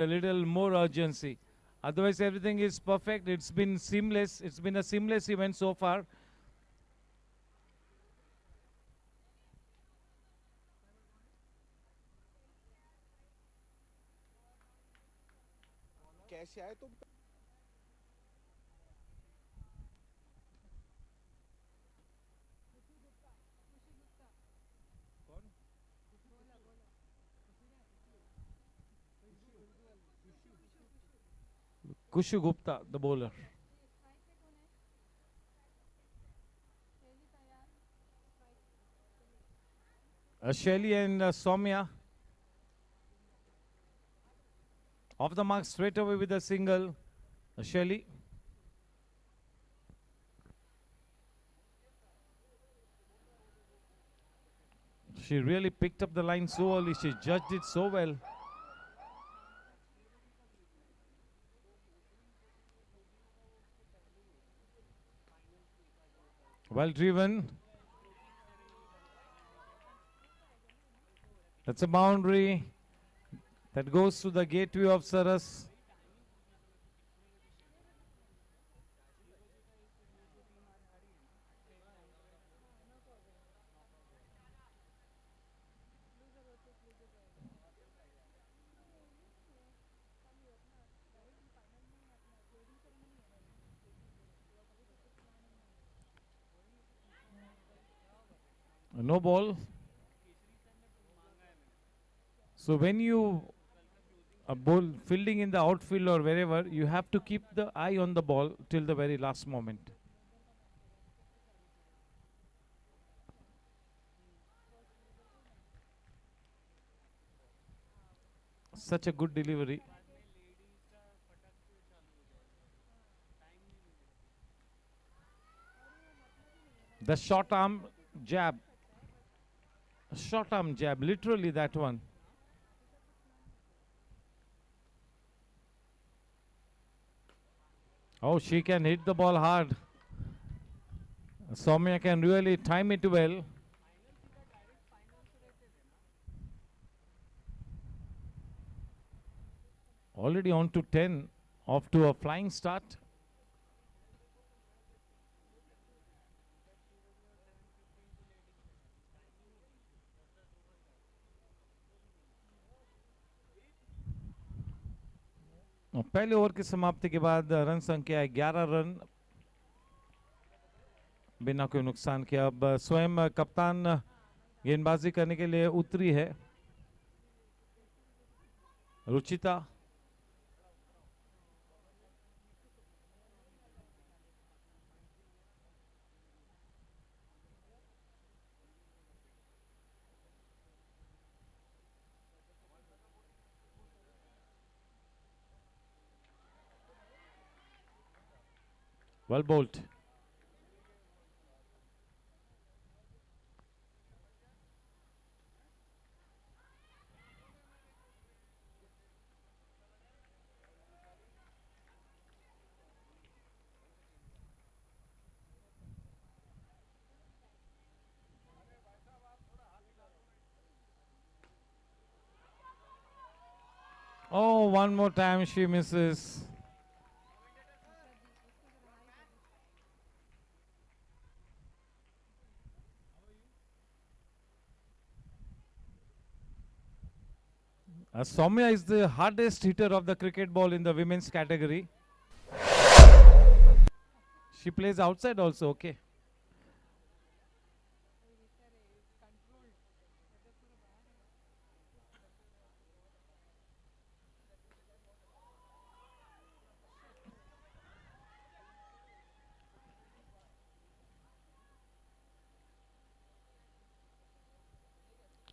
a little more urgency. Otherwise, everything is perfect. It's been seamless. It's been a seamless event so far. कैसे आए तुम? Kushu Gupta, the bowler. Shelly and Soumya off the mark straight away with a single. Shelly. She really picked up the line so early. She judged it so well. Well driven. That's a boundary that goes to the gateway of Saras. No ball. So when you are fielding in the outfield or wherever, you have to keep the eye on the ball till the very last moment. Such a good delivery. The short arm jab. Short arm jab, literally that one. Oh, she can hit the ball hard. Soumya can really time it well. Already on to 10, off to a flying start. पहले over की समाप्ति के बाद run संख्या 11 run बिना कोई नुकसान के। अब स्वयं कप्तान गेंदबाजी करने के लिए उतरी है Ruchita. Well bowled. Oh, one more time she misses. Soumya is the hardest hitter of the cricket ball in the women's category. She plays outside also, okay.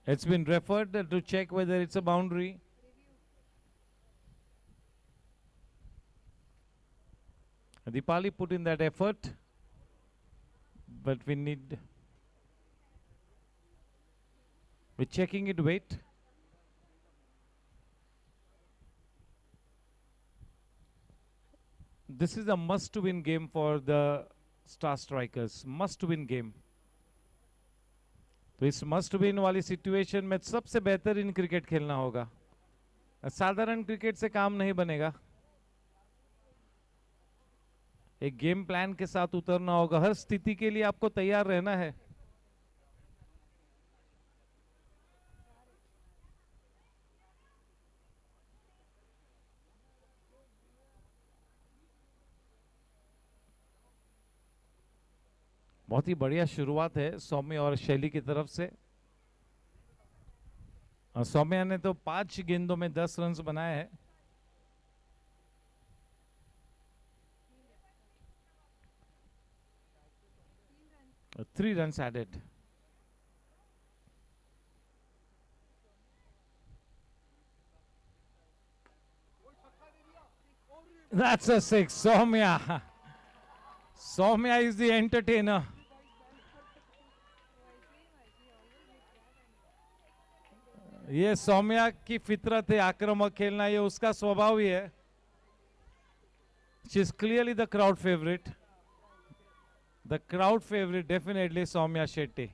It's been referred to check whether it's a boundary. Dipali put in that effort, but we're checking it, wait. This is a must-win game for the Star Strikers. Must-win game. तो इस must win वाली situation में सबसे बेहतरीन cricket खेलना होगा। साधारण cricket से काम नहीं बनेगा, एक गेम प्लान के साथ उतरना होगा, हर स्थिति के लिए आपको तैयार रहना है। बहुत ही बढ़िया शुरुआत है सौम्य और शैली की तरफ से। सौम्या ने तो 5 गेंदों में 10 रन बनाए हैं। Three runs added. That's a six. Soumya. Soumya is the entertainer. ये सौम्या की फितरत है, आक्रामक खेलना, ये उसका स्वभाव ही है। She is clearly the crowd favorite. The crowd favorite definitely Soumya Shetty.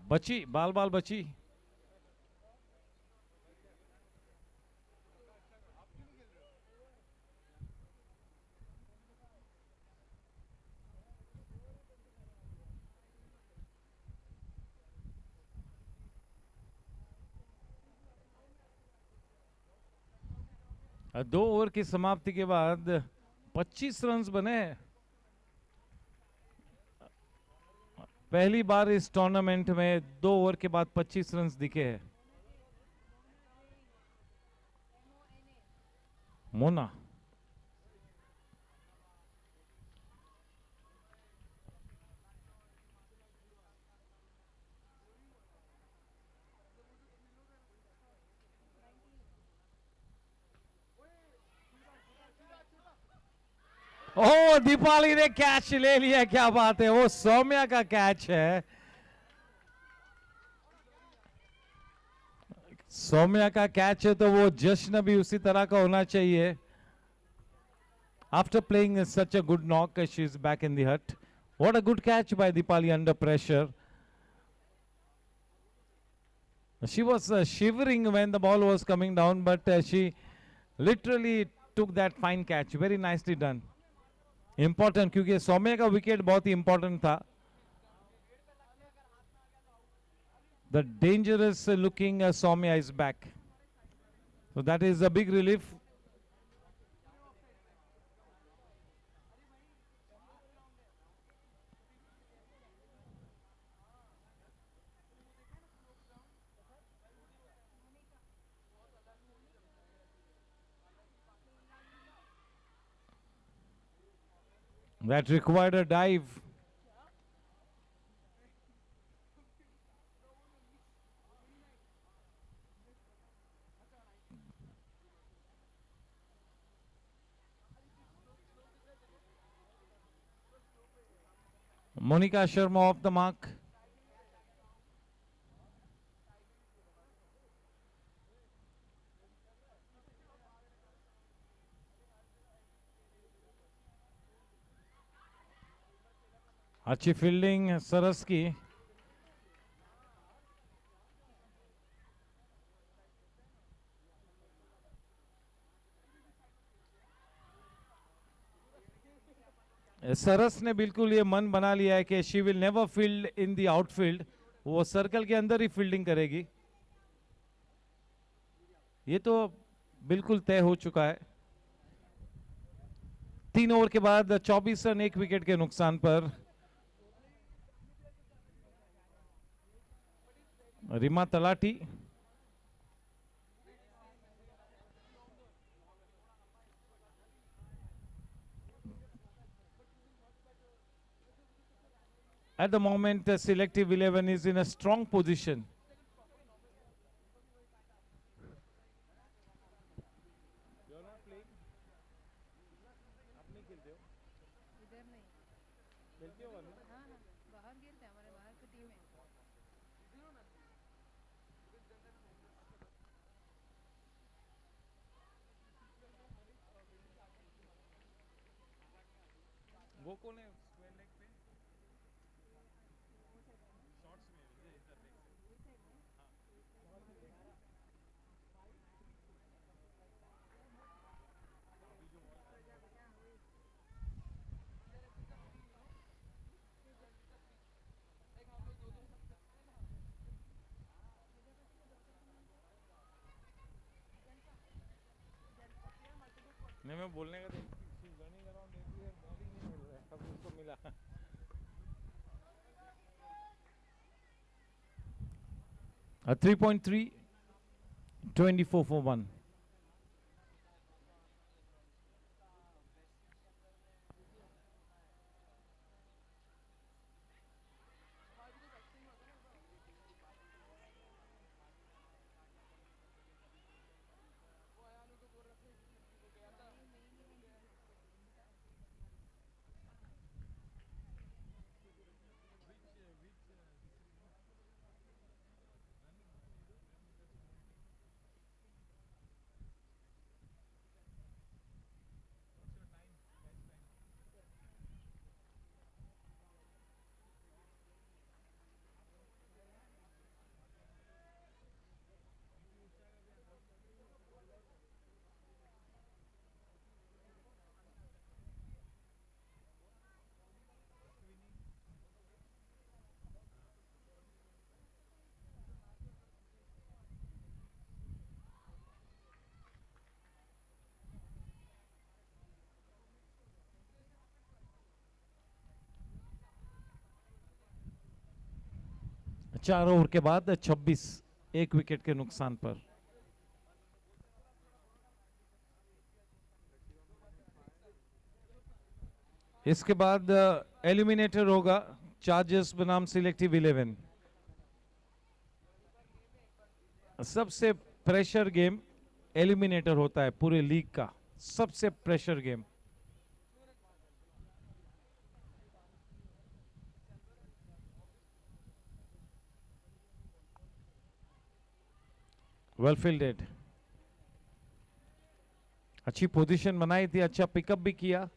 बची, बाल बाल बची। दो ओवर की समाप्ति के बाद 25 रन बने। पहली बार इस टूर्नामेंट में 2 ओवर के बाद 25 रन दिखे हैं। मोना ओ दीपाली ने कैच ले लिया, क्या बात है, वो सौम्या का कैच है। सौम्या का कैच है तो वो जश्न भी उसी तरह का होना चाहिए। After playing such a good knock, she is back in the hut. What a good catch by Dipali under pressure. She was shivering when the ball was coming down, but she literally took that fine catch. Very nicely done. Important क्योंकि सौम्या का wicket बहुत ही important था. The dangerous looking Soumya is back. So that is a big relief. That required a dive. Monica Sharma off the mark. अच्छी fielding सरस की। सरस ने बिल्कुल ये मन बना लिया है कि she will never field in the outfield, वो सर्कल के अंदर ही फील्डिंग करेगी। ये तो बिल्कुल तय हो चुका है। 3 ओवर के बाद 24 रन 1 विकेट के नुकसान पर Rima talati. At the moment, the selective 11 is in a strong position. You're not playing? आप नहीं खेलते हो? इधर नहीं। खेलते हो वरना? हाँ हाँ, बाहर खेलते हैं, हमारे बाहर की टीम है। वो कौन है स्क्वायर लेग पे? में बोलने का रनिंग अराउंड एवरीवेयर, बॉलिंग नहीं मिल रहा है, अब उसको मिला. 3.3, 24 for 1. चार ओवर के बाद 26, एक विकेट के नुकसान पर. इसके बाद एलिमिनेटर होगा चार्जर्स बनाम सिलेक्टिव 11. सबसे प्रेशर गेम एलिमिनेटर होता है पूरे लीग का, सबसे प्रेशर गेम. वेल फील्डेड, अच्छी पोजीशन बनाई थी, अच्छा पिकअप भी किया.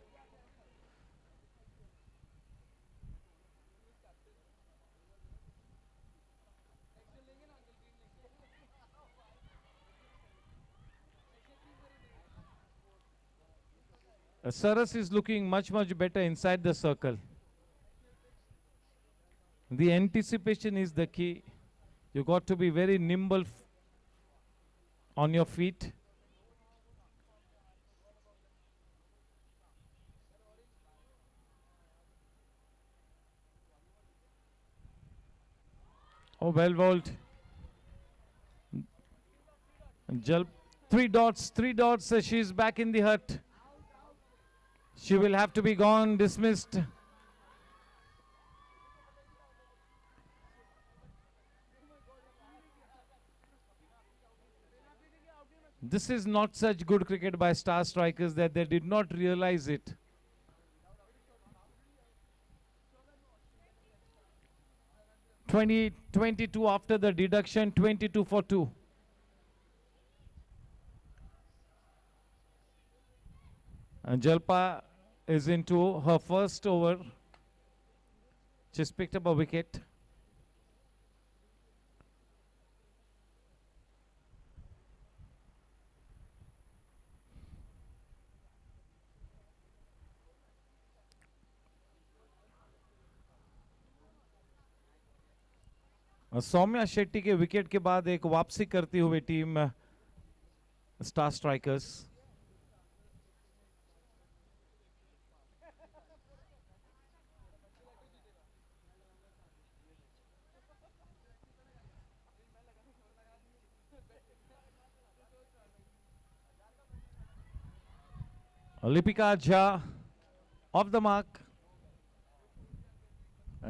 Saras is looking much better inside the circle. The anticipation is the key. You got to be very nimble on your feet. Oh, well bowled. Three dots. She's back in the hut. She will have to be gone, dismissed. This is not such good cricket by Star Strikers that they did not realize it. (20-22) after the deduction, 22 for 2. And Jalpa is into her first over. She's picked up a wicket. Saumya Shetty के wicket के बाद एक वापसी करती हुई team star strikers. Lipika Jha off the mark.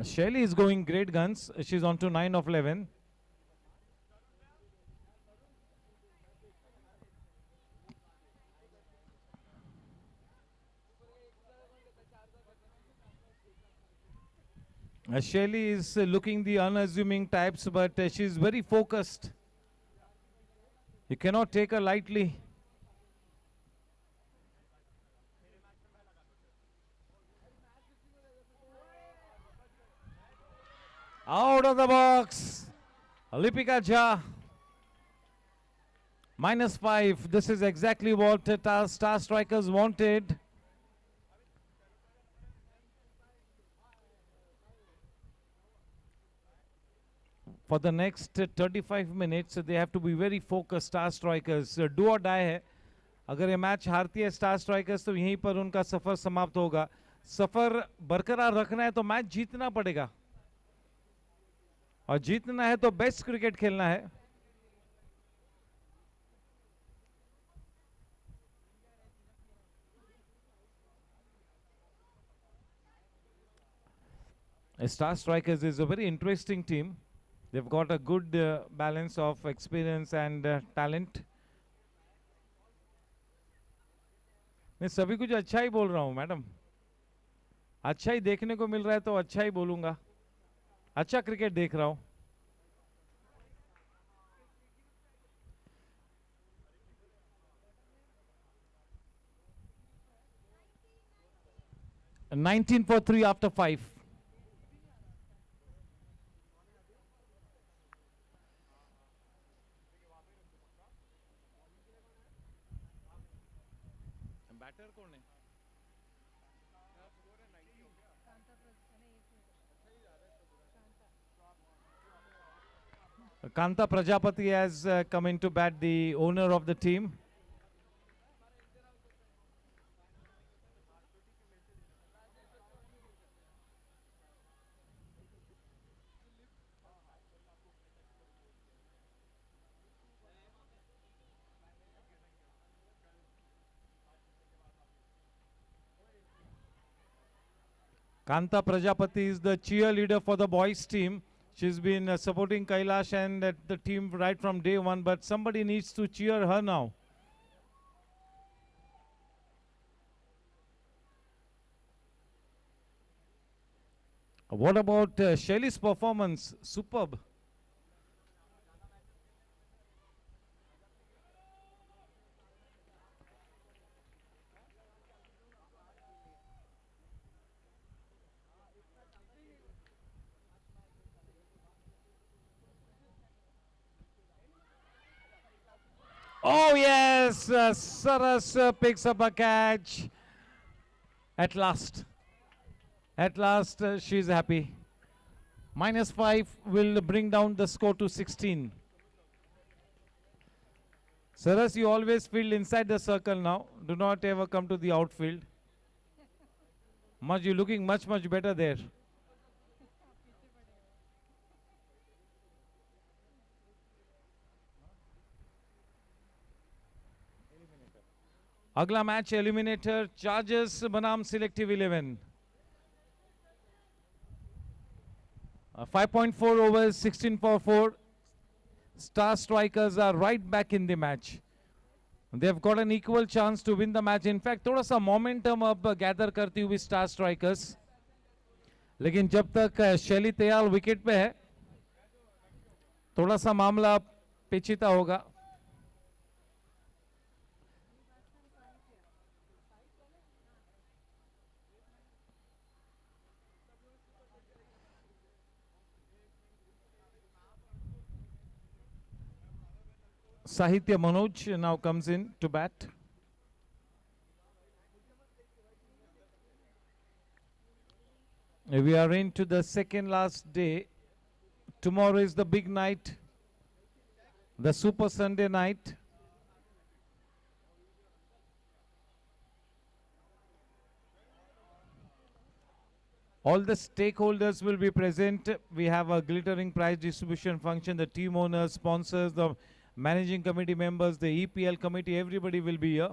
Shelly is going great guns. She's on to 9 of 11. Shelly is looking the unassuming types, but she's very focused. You cannot take her lightly. Out of the box, Lipika Jha, -5. This is exactly what Star Strikers wanted. For the next 35 minutes, they have to be very focused. Star Strikers, do or die hai. अगर ये match हारती है star strikers तो यहीं पर उनका सफर समाप्त होगा। सफर बरकरार रखना है तो मैच जीतना पड़ेगा, और जीतना है तो बेस्ट क्रिकेट खेलना है। Star Strikers is a very interesting team. They've got a good balance of experience and talent. मैं सभी कुछ अच्छा ही बोल रहा हूं मैडम, अच्छा ही देखने को मिल रहा है तो अच्छा ही बोलूंगा। अच्छा क्रिकेट देख रहा हूं। A 19 for 3 after 5. बैटर कौन है? Kanta Prajapati has come in to bat, the owner of the team. Kanta Prajapati is the cheerleader for the boys team. She's been supporting Kailash and the team right from day one, but somebody needs to cheer her now. What about Shelly's performance? Superb. Oh yes, Saras picks up a catch. At last. At last, she's happy. -5 will bring down the score to 16. Saras, you always field inside the circle now. Do not ever come to the outfield. You're looking much better there. अगला match eliminator chargers बनाम selective 11। 5.4 overs, 16 for 4. Star Strikers are right back in the match. They've got an equal chance to win the match. In fact, थोड़ा सा momentum अब gather करती हुई star strikers, लेकिन जब तक शैली तैयार विकेट पे है थोड़ा सा मामला पेचीदा होगा। Sahitya Manoj now comes in to bat. We are into the second last day. Tomorrow is the big night, the Super Sunday night. All the stakeholders will be present. We have a glittering prize distribution function. The team owners, sponsors, the managing committee members, the EPL committee, everybody will be here.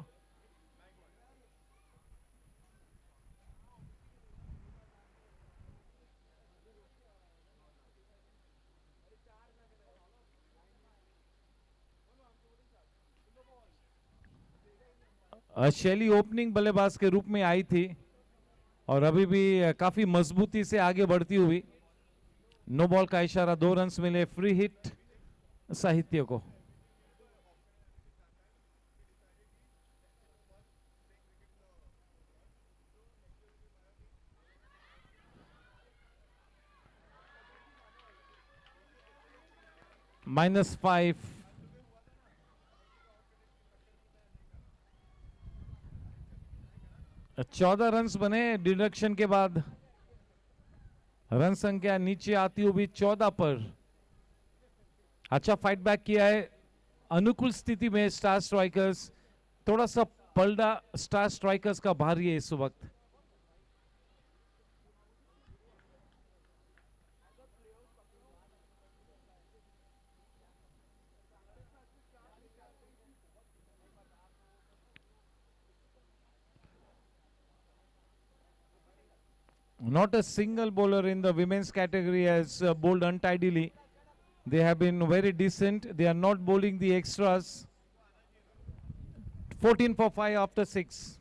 शैली opening बल्लेबाज के रूप में आई थी और अभी भी काफी मजबूती से आगे बढ़ती हुई। नो बॉल का इशारा, 2 रन्स मिले, फ्री हिट साहित्य को। -5। चौदह रन्स बने डिडक्शन के बाद। रन संख्या नीचे आती हुई 14 पर। अच्छा फाइट बैक किया है अनुकूल स्थिति में स्टार स्ट्राइकर्स। थोड़ा सा पलड़ा स्टार स्ट्राइकर्स का भारी है इस वक्त। Not a single bowler in the women's category has bowled untidily. They have been very decent. They are not bowling the extras. 14 for 5 after 6.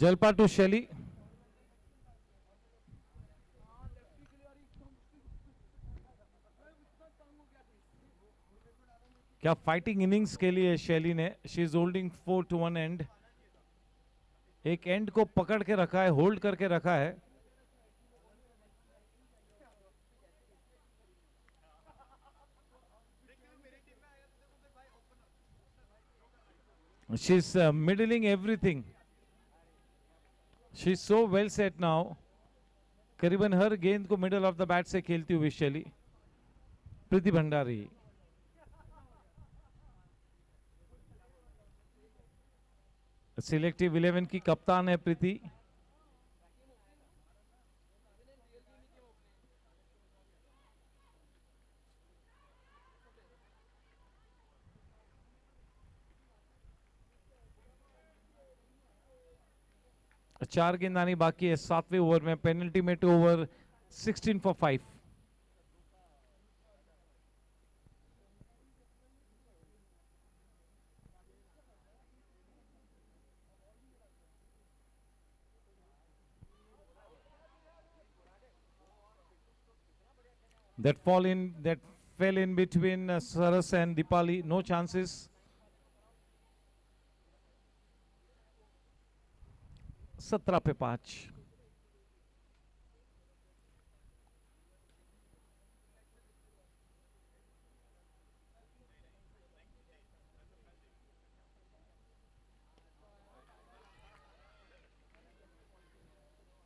Jalpa to Shelly. क्या fighting innings के लिए शैली ने, she is holding 4 to 1 and, एक and को पकड़ के रखा है, होल्ड करके रखा है। She is middling everything, she is so well set now. करीबन हर गेंद को मिडल ऑफ द बैट से खेलती हुई शैली। प्रीति भंडारी, सिलेक्टिव 11 की कप्तान है प्रीति। चार गेंद आनी बाकी है 7वें ओवर में, पेनल्टी में 2 over, 16 for 5। That fell in between Saras and Dipali. No chances. 17 पे 5।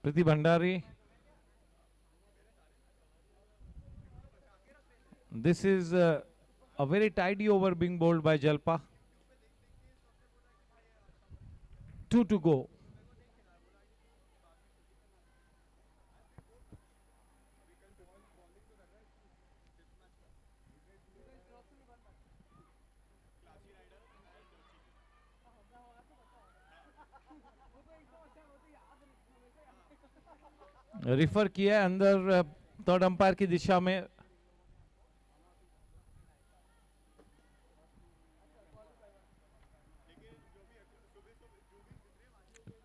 प्रीति Bhandari, this is a very tidy over being bowled by Jalpa. 2 to go. Refer किया अंदर थर्ड अंपायर की दिशा में।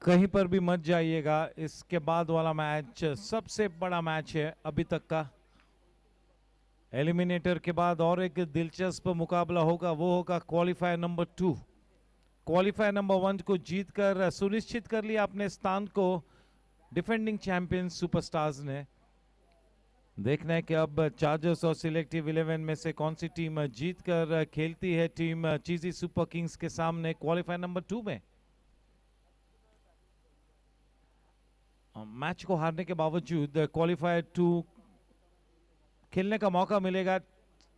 कहीं पर भी मत जाइएगा, इसके बाद वाला मैच सबसे बड़ा मैच है अभी तक का। एलिमिनेटर के बाद और एक दिलचस्प मुकाबला होगा, वो होगा क्वालिफायर नंबर 2। क्वालिफायर नंबर 1 को जीतकर सुनिश्चित कर लिया अपने स्थान को डिफेंडिंग चैंपियन सुपरस्टार्स ने। देखना है कि अब चार्जर्स और सिलेक्टिव 11 में से कौन सी टीम जीतकर खेलती है टीम चीजी सुपर किंग्स के सामने क्वालिफायर नंबर 2 में। मैच को हारने के बावजूद क्वालिफायर 2 खेलने का मौका मिलेगा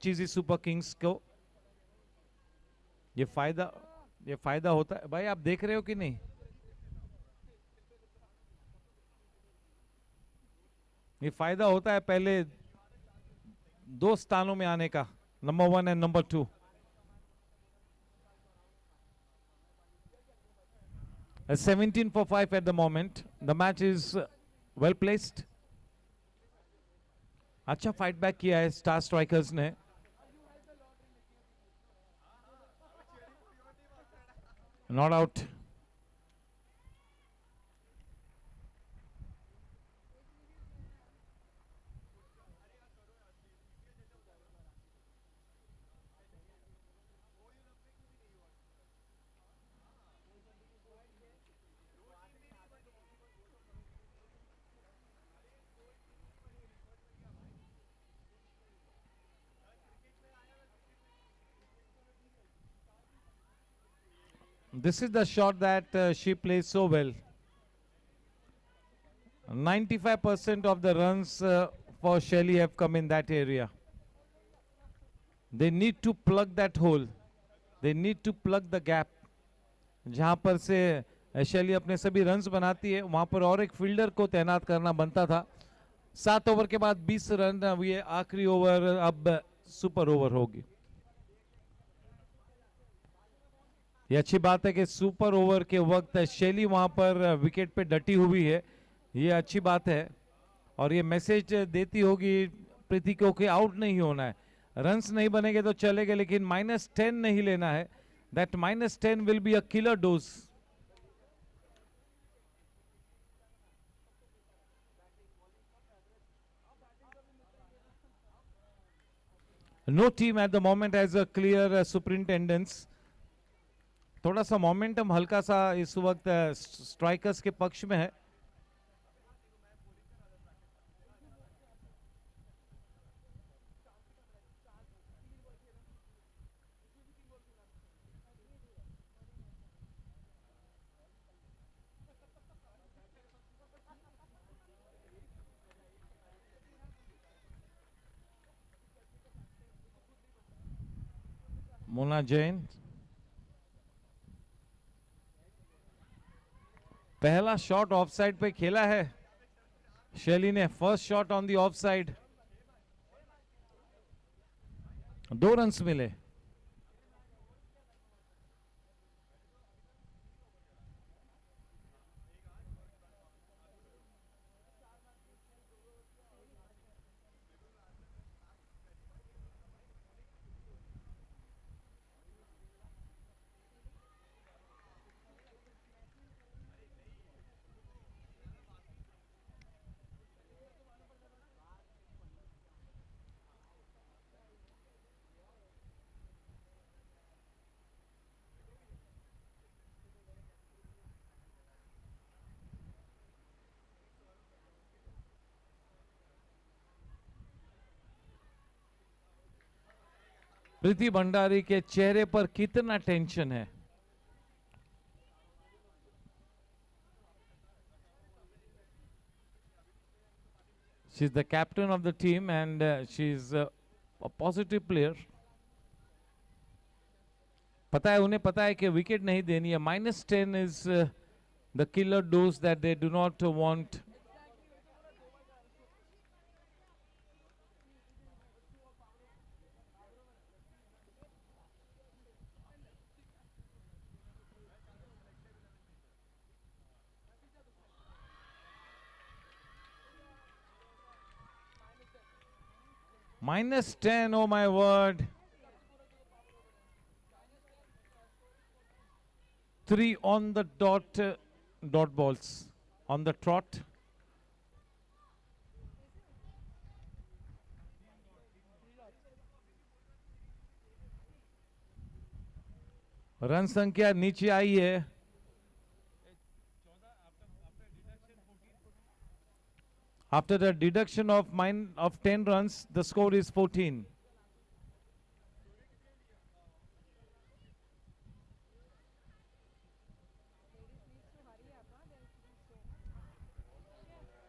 चीजी सुपर किंग्स को। ये फायदा होता है भाई, आप देख रहे हो कि नहीं? ये फायदा होता है पहले 2 स्थानों में आने का, number 1 and number 2। 17 for 5 at the moment. The match is well placed. अच्छा फाइट बैक किया है स्टार स्ट्राइकर्स ने। Not out. This is the shot that she plays so well. 95% of the runs for Shelly have come in that area. They need to plug that hole. They need to plug the gap. जहां पर से शैली अपने सभी runs बनाती है, वहां पर और एक फील्डर को तैनात करना बनता था। 7 ओवर के बाद 20 रन, अब ये आखिरी ओवर अब सुपर ओवर होगी। ये अच्छी बात है कि सुपर ओवर के वक्त शैली वहां पर विकेट पे डटी हुई है, ये अच्छी बात है। और ये मैसेज देती होगी प्रीति को कि आउट नहीं होना है। रन्स नहीं बनेंगे तो चलेंगे, लेकिन -10 नहीं लेना है। That -10 will be a killer dose. No team at the moment has a clear superintendence. थोड़ा सा मोमेंटम हल्का सा इस वक्त स्ट्राइकर्स के पक्ष में है। मोना जैन पहला शॉट ऑफ साइड पे खेला है शैली ने। First shot on the of side, 2 runs मिले। प्रीति भंडारी के चेहरे पर कितना टेंशन है। She is the captain of the team and she is a positive player. पता है, उन्हें पता है कि विकेट नहीं देनी है। -10 is the killer dose that they do not want. -10, oh my word. 3 on the dot, dot balls on the trot. Run संख्या नीचे आई है। After the deduction of 10 runs, the score is 14.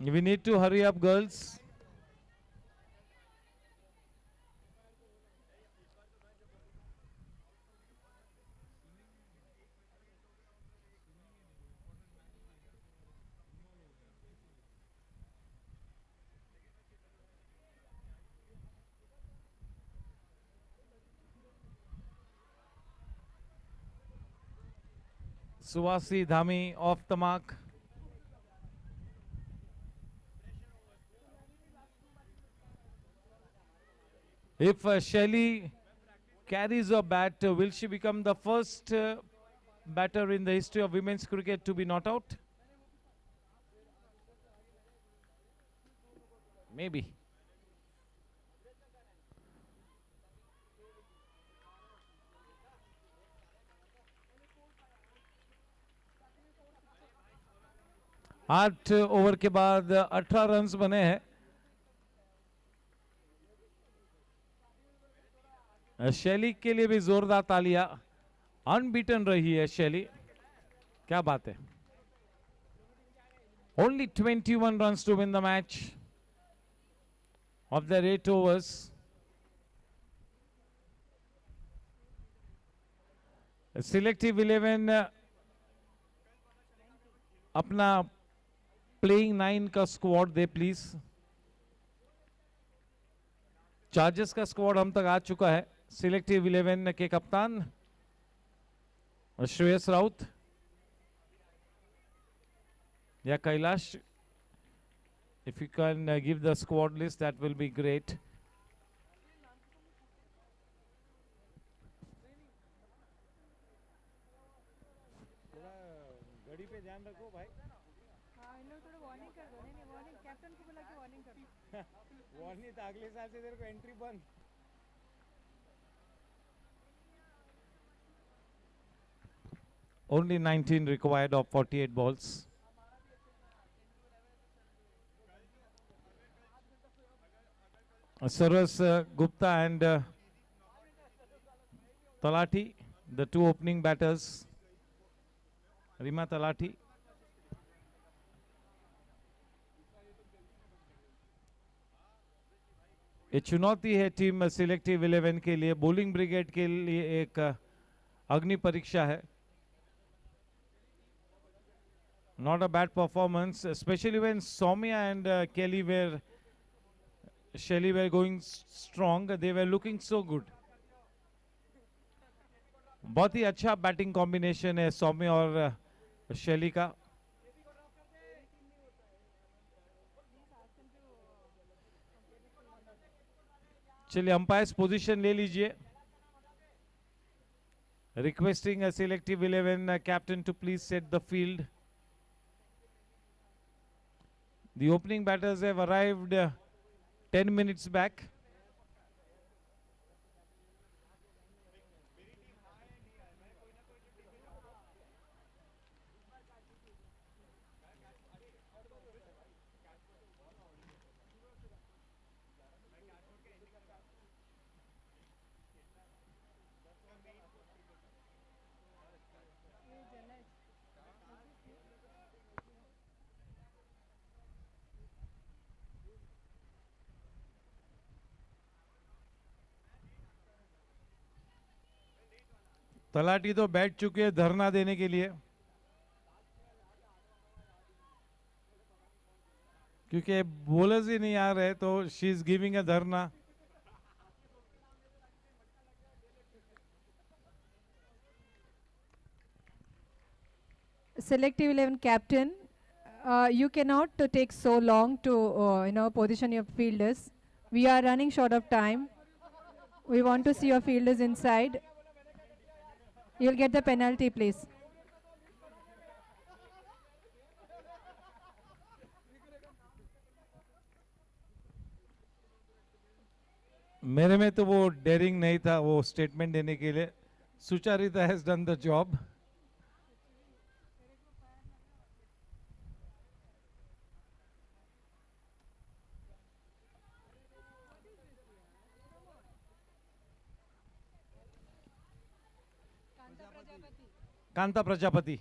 We need to hurry up, girls. Suwasi Dhami off the mark. If Shelley carries a bat, will she become the first batter in the history of women's cricket to be not out? Maybe. आठ over के बाद 18 runs बने हैं। शैली के लिए भी जोरदार तालियां। अनबीटन रही है शैली, क्या बात है। Only 21 runs to win the match of their 8 overs. Selective 11 अपना प्लेइंग 9 का स्क्वाड दे प्लीज। चार्जर्स का स्क्वाड हम तक आ चुका है। सिलेक्टिव 11 के कप्तान श्रेयस राउत या Kailash, if you can give the squad list, that will be great. गाड़ी पे ध्यान रखो भाई। हाँ, इन लोग थोड़ा वार्निंग कर दो। नहीं वार्निंग, कैप्टन को बुला के वार्निंग कर दो। वार्निंग तो अगले साल से तेरे को एंट्री बंद। Only 19 required of 48 balls. Sarvas Gupta and Talati, the two opening batters. Rima Talati. ये चुनौती है टीम सिलेक्टिव 11 के लिए, बॉलिंग ब्रिगेड के लिए एक अग्नि परीक्षा है। Not a bad performance, especially when Soumya and Shelly were going strong. They were looking so good. बहुत ही अच्छा बैटिंग कॉम्बिनेशन है सौम्या और शैली का। चलिए अंपायर्स पोजीशन ले लीजिए। Requesting selective 11 captain to please set the field. The opening batters have arrived 10 minutes back. तलाटी तो बैठ चुके हैं धरना देने के लिए, क्योंकि बॉलर्स ही नहीं आ रहे, तो शी इज गिविंग अ धरना। Selective 11 captain, you cannot take so long to position your fielders. We are running short of time. We want to see your fielders inside. You'll get the penalty, please. मेरे में तो वो dairying नहीं था वो statement देने के लिए। Sucharita has done the job. Kanta Prajapati.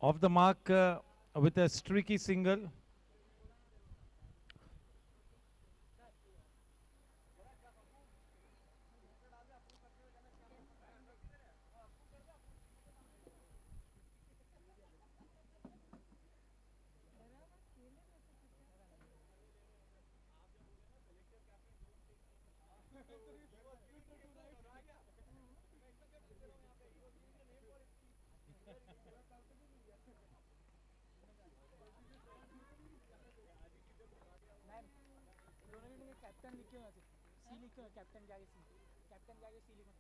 Off the mark with a streaky single. Captain लिखे हुए सी लिखे हुए, कैप्टन के आगे सी, कैप्टन के आगे सी लिखो।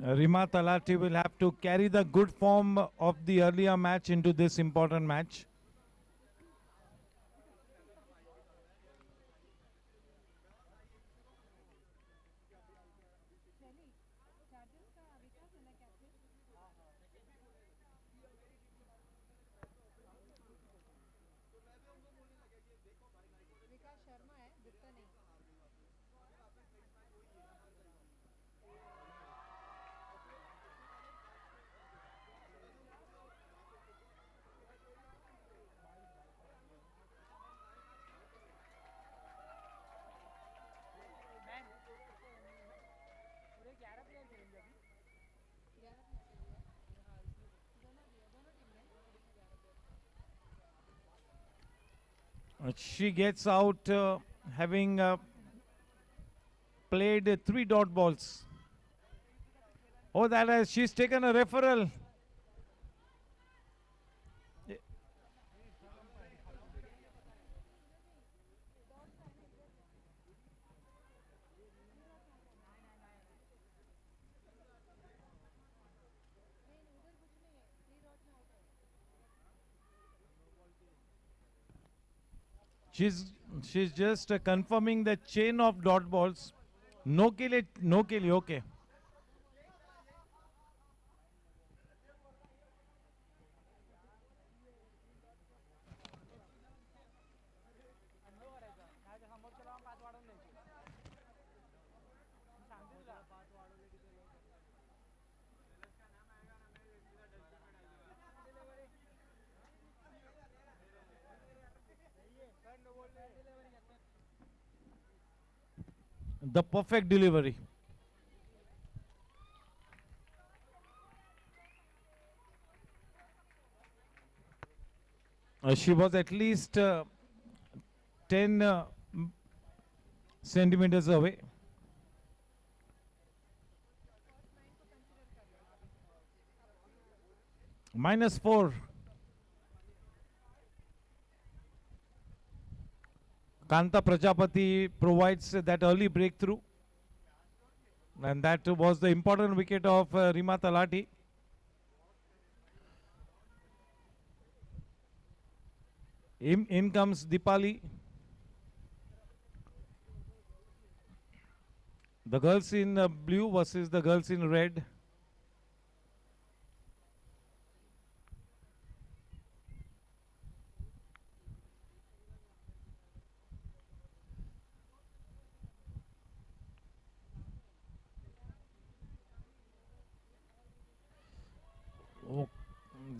Rima Talati will have to carry the good form of the earlier match into this important match. पूरे 11 प्लेयर खेलेंगे अभी। She gets out having played 3 dot balls. Oh, she's taken a referral. She's just confirming the chain of dot balls. No kill it, no kill, okay. अनुभव करायचा नाही तर समोर त्याला 5 वाढवून द्यायचे. मी सांगते तुला 5 वाढवले की ते The perfect delivery. She was at least 10 centimeters away. -4. Kanta Prajapati provides that early breakthrough. And that was the important wicket of Rima Talati. In comes Dipali. The girls in blue versus the girls in red.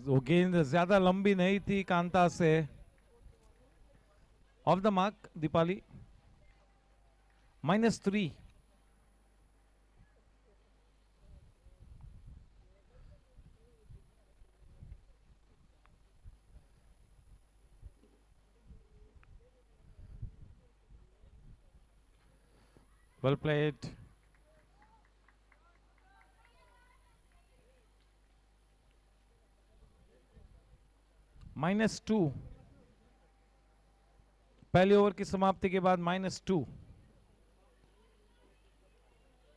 वो गेंद ज्यादा लंबी नहीं थी कांता से. Off the mark, Dipali. -3. Well played. -2. पहले over की समाप्ति के बाद -2.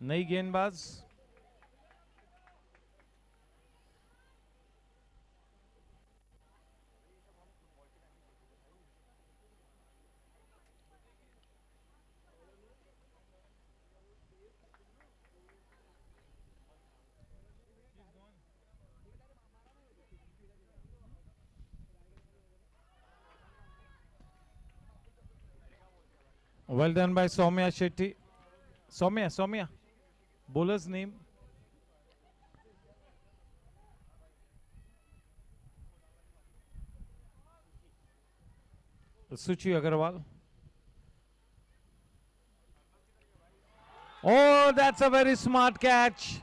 नई गेंदबाज. Well done by Soumya Shetty. Soumya. Bowler's name. Suchi Agarwal. Oh, that's a very smart catch.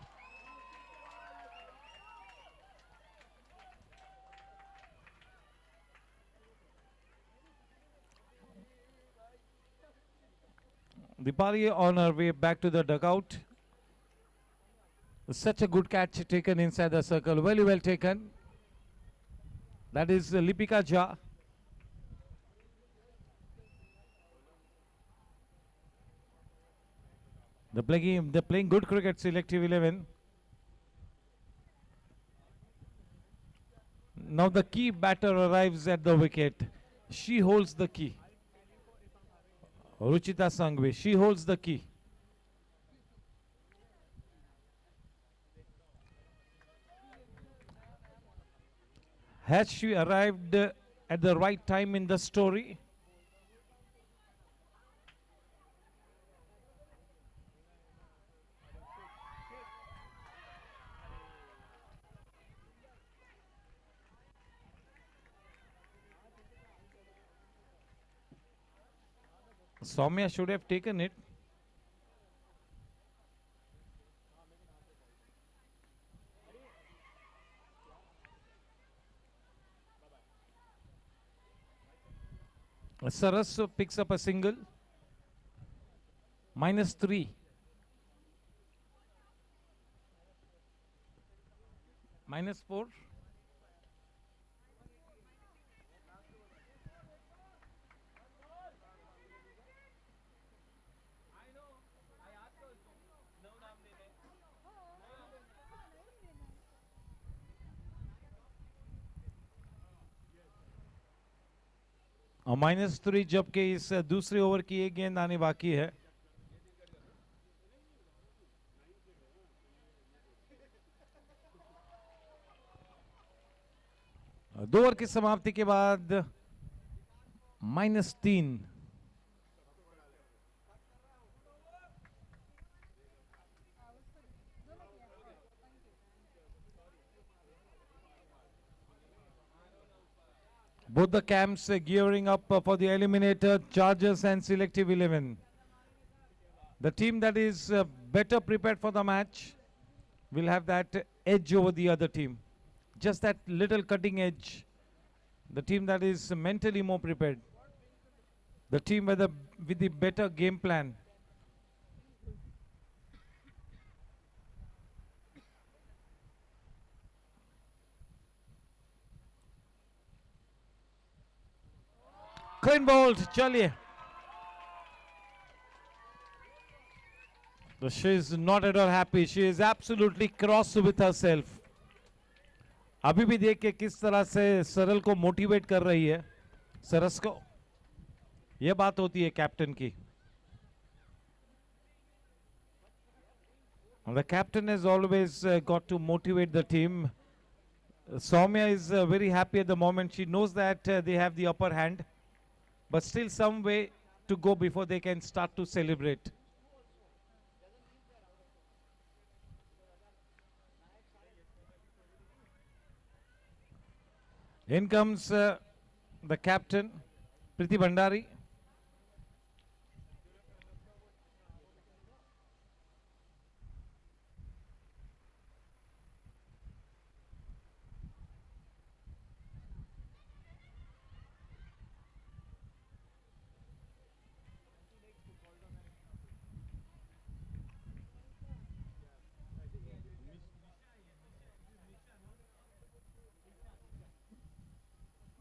Dipali on her way back to the dugout. Such a good catch taken inside the circle. Very well taken. That is Lipika Jha. They're playing good cricket, selective 11. Now the key batter arrives at the wicket. She holds the key. Ruchita Sangvi, she holds the key. Has she arrived at the right time in the story? Soumya should have taken it. Saras picks up a single. -3. -4. -3 जबकि इस दूसरे over की एक गेंद आने बाकी है. दो ओवर की समाप्ति के बाद -3. Both the camps gearing up for the eliminator, Chargers and Selective 11. The team that is better prepared for the match will have that edge over the other team. Just that little cutting edge. The team that is mentally more prepared. The team with the better game plan. Clean bowled, chaliye. She is not at all happy. She is absolutely cross with herself. अभी भी देख के किस तरह से सरल को motivate कर रही है, सरस को. यह बात होती है कैप्टन की. The captain has always got to motivate the team. Soumya is very happy at the moment. She knows that they have the upper hand, but still some way to go before they can start to celebrate. In comes the captain, Priti Bhandari.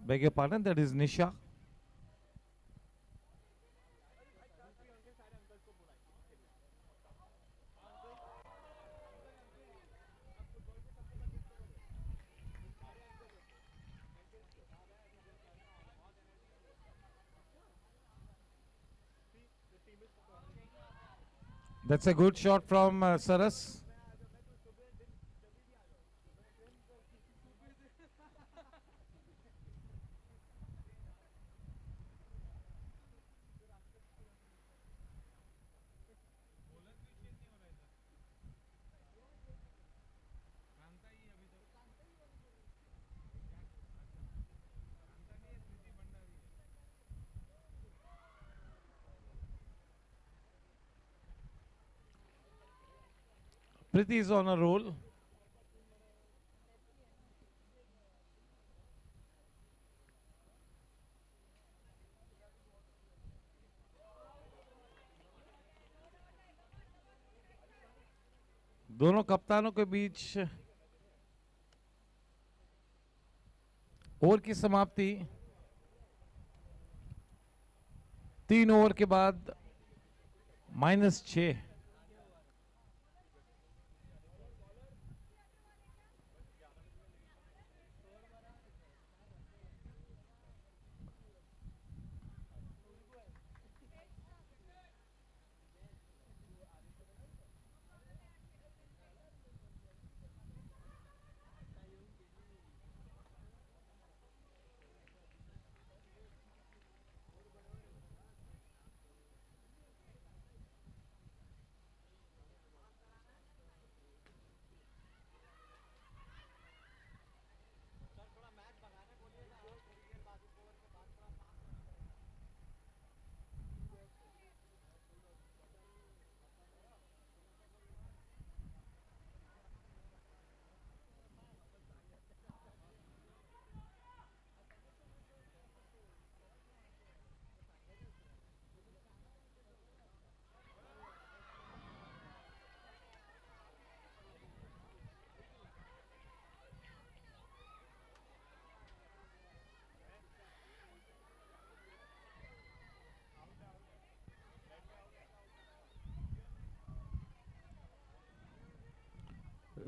Beg your pardon, that is Nisha. That's a good shot from Saras. Priti is on a roll. दोनों कप्तानों के बीच over की समाप्ति 3 over के बाद -6.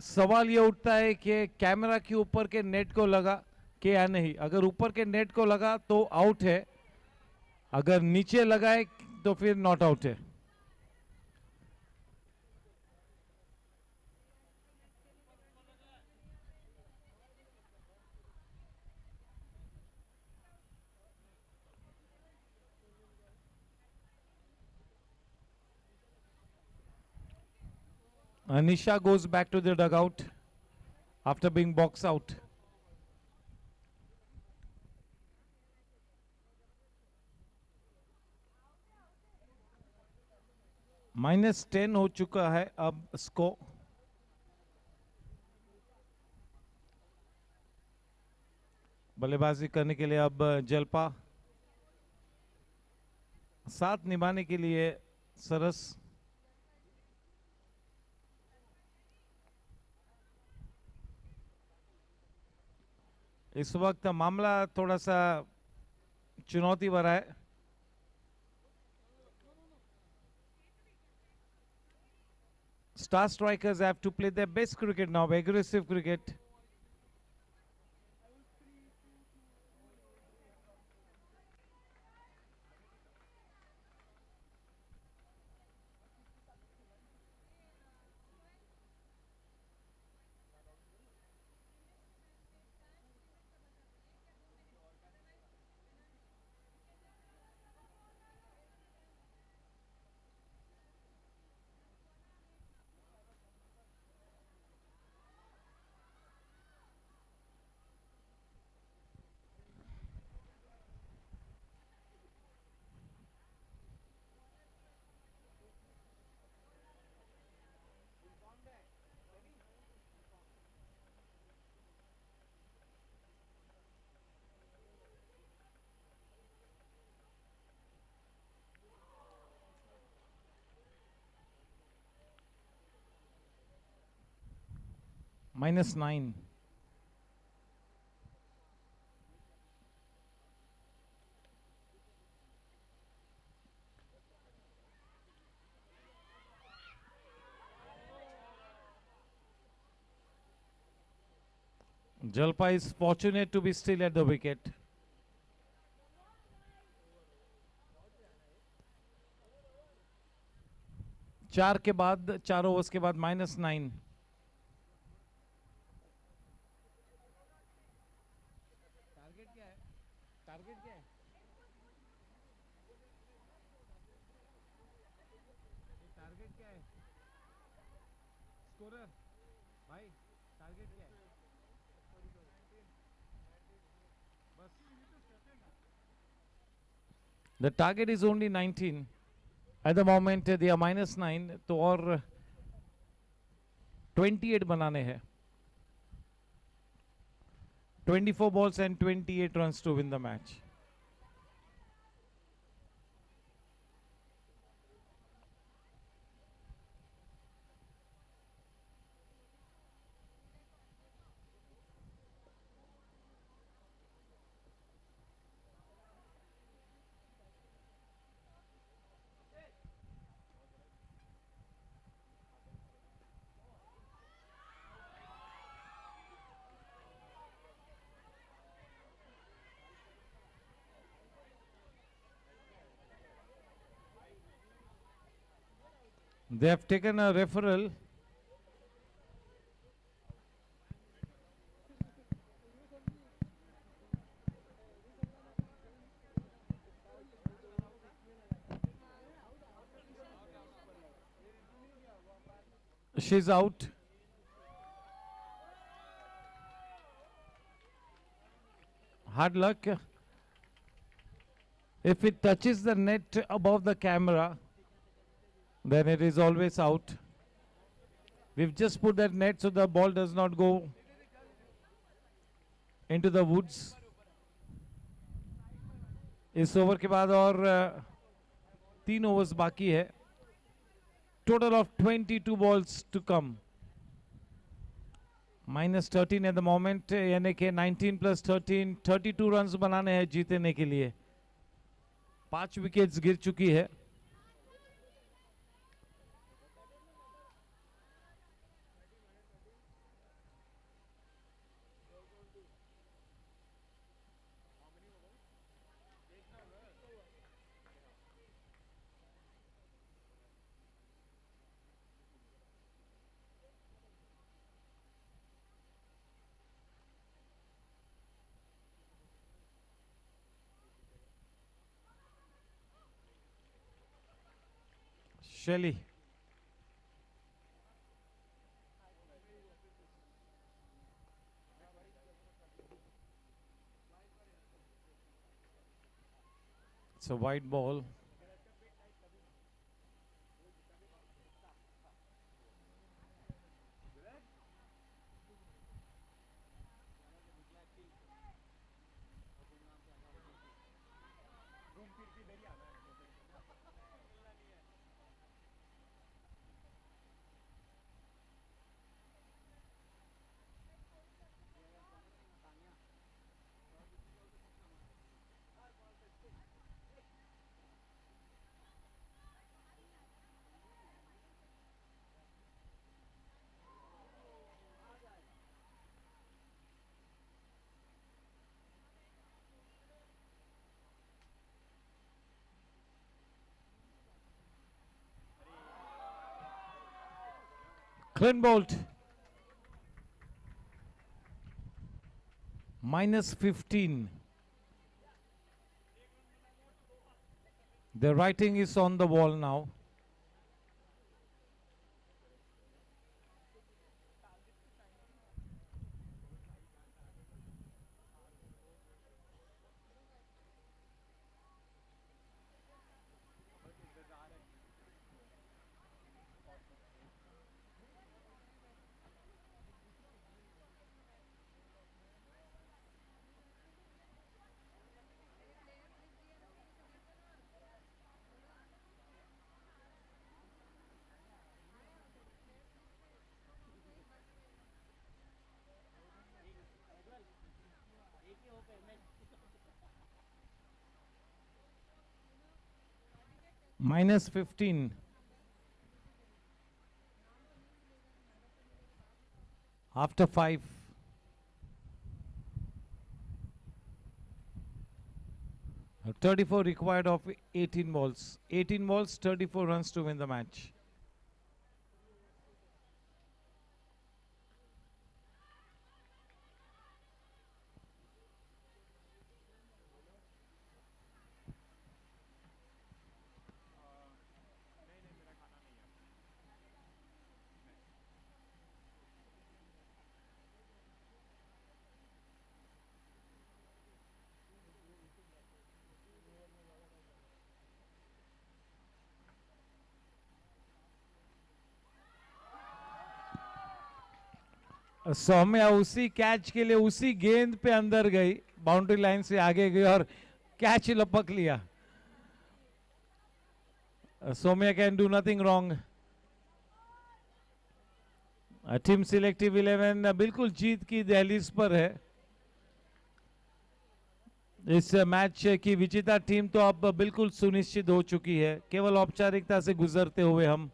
सवाल ये उठता है कि कैमरा के ऊपर के नेट को लगा कि या नहीं। अगर ऊपर के नेट को लगा तो आउट है, अगर नीचे लगा है तो फिर नॉट आउट है। Anisha goes back to the dugout after being boxed out. -10 हो चुका है अब स्कोर। बल्लेबाजी करने के लिए अब जलपा, साथ निभाने के लिए सरस। इस वक्त मामला थोड़ा सा चुनौती भरा है। Star strikers have to play their best cricket now, aggressive cricket. -9. Jalpa is fortunate to be still at the wicket. चार के बाद, 4 ओवर्स के बाद -9। टारगेट क्या है? टारगेट क्या है? टारगेट क्या है? स्कोरर भाई, टारगेट क्या है? The target is only 19. At the moment they are -9, तो और 28 बनाने हैं। 24 balls and 28 runs to win the match. They have taken a referral. She's out. Hard luck. If it touches the net above the camera, then it is always out. We've just put that net so the ball does not go into the woods. इस over के बाद और 3 overs बाकी है। Total of 22 balls to come. -13 at the moment, यानी कि 19 + 13, 32 runs बनाने हैं जीतने के लिए। 5 विकेट्स गिर चुकी है। Shelly. It's a white ball. Clint Bolt. Minus 15. The writing is on the wall now. Minus 15. After 5. Uh, 34 required of 18 balls. 18 balls, 34 runs to win the match. Saumya उसी कैच के लिए उसी गेंद पे अंदर गई, बाउंड्री लाइन से आगे गई और कैच लपक लिया. Saumya can do nothing wrong. Team selective 11 बिल्कुल जीत की दहलीज पर है. इस मैच की विजेता टीम तो अब बिल्कुल सुनिश्चित हो चुकी है, केवल औपचारिकता से गुजरते हुए हम.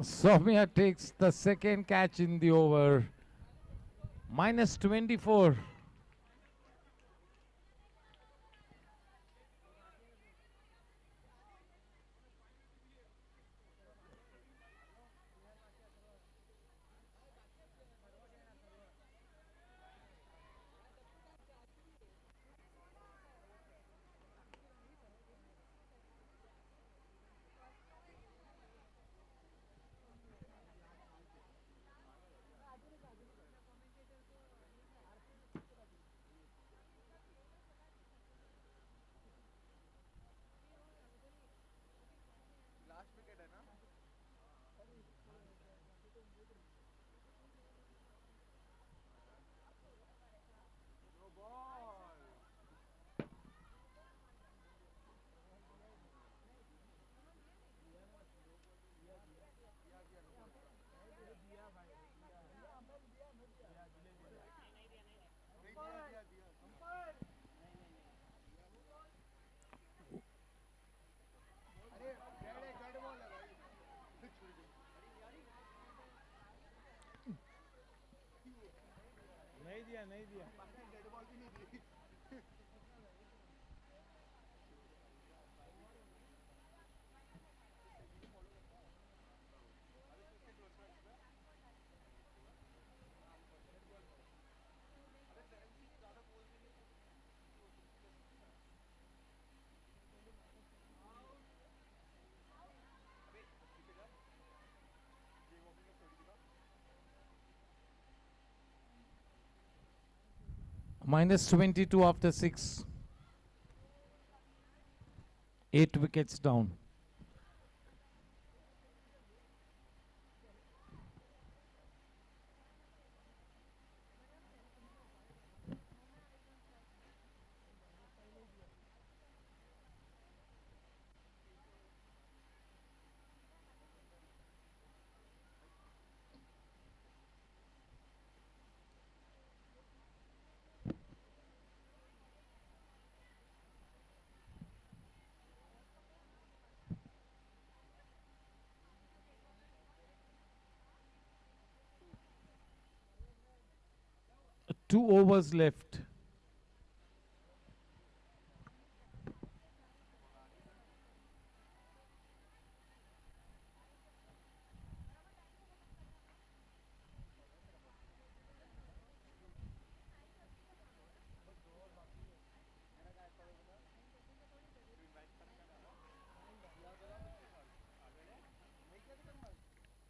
Soumya takes the second catch in the over. Minus 24. नहीं दिया, नहीं दिया. Minus 22 after 6. 8 wickets down. Two overs left.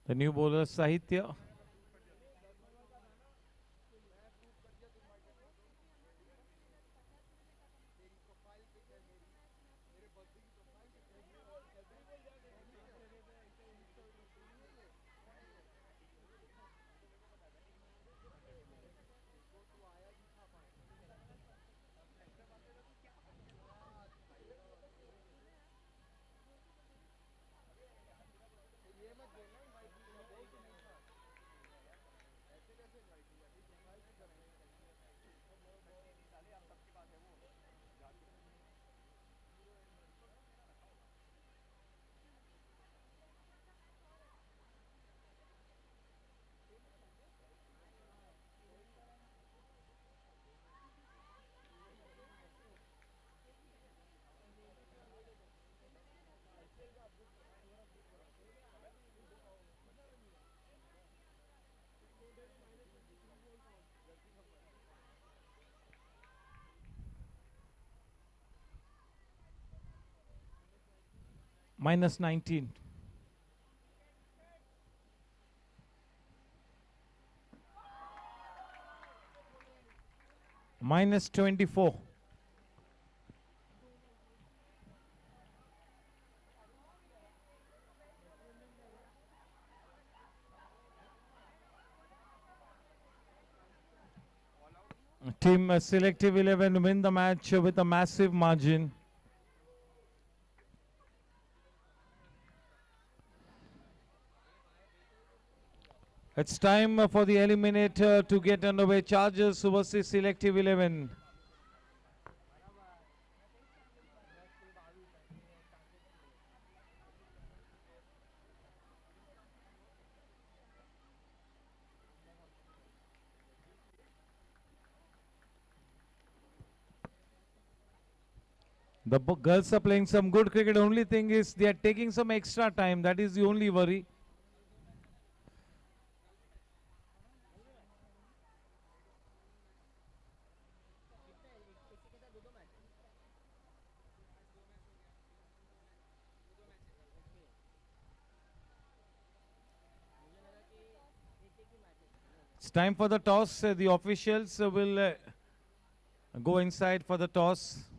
The new bowler Sahitya. Minus 19. Minus 24. Team Selective 11 win the match with a massive margin. It's time for the eliminator to get underway. Chargers versus Selective 11. The girls are playing some good cricket. Only thing is they are taking some extra time. That is the only worry. It's time for the toss. The officials will go inside for the toss.